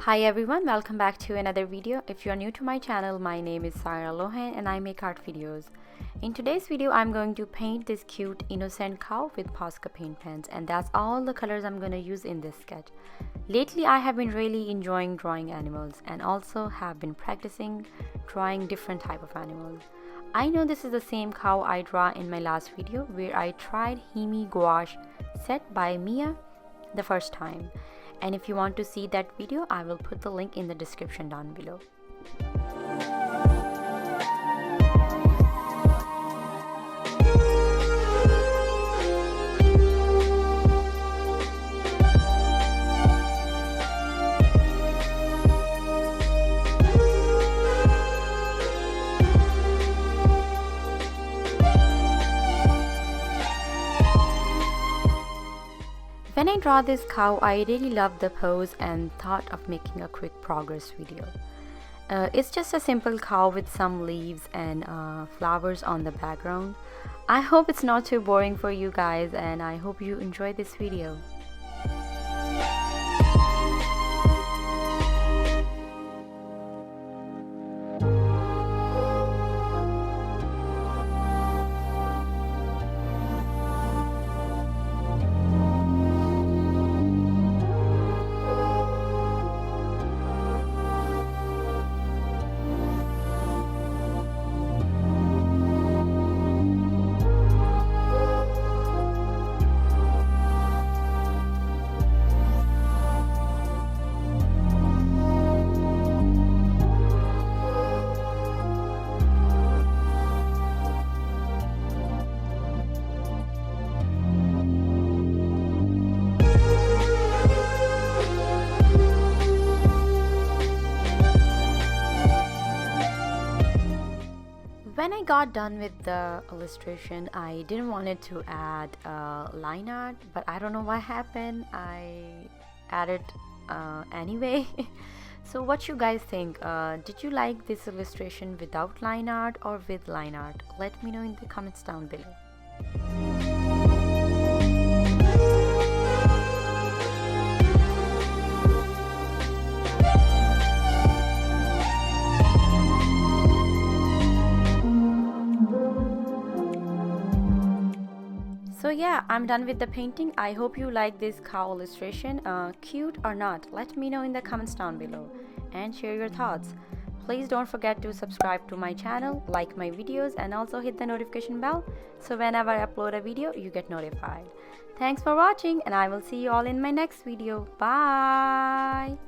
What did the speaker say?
Hi everyone, welcome back to another video. If you're new to my channel, my name is Sarah Lohan and I make art videos. In today's video, I'm going to paint this cute innocent cow with Posca paint pens, and that's all the colors I'm going to use in this sketch. Lately, I have been really enjoying drawing animals and also have been practicing drawing different type of animals. I know this is the same cow I draw in my last video where I tried Himi Gouache set by Miya the first time. And if you want to see that video, I will put the link in the description down below. When I draw this cow, I really loved the pose and thought of making a quick progress video. It's just a simple cow with some leaves and flowers on the background. I hope it's not too boring for you guys, and I hope you enjoy this video. When I got done with the illustration, I didn't want it to add line art, but I don't know what happened. I added anyway. So what you guys think? Did you like this illustration without line art or with line art? Let me know in the comments down below. So yeah, I'm done with the painting. I hope you like this cow illustration. Cute or not? Let me know in the comments down below and share your thoughts. Please don't forget to subscribe to my channel, like my videos, and also hit the notification bell so whenever I upload a video, you get notified. Thanks for watching, and I will see you all in my next video. Bye!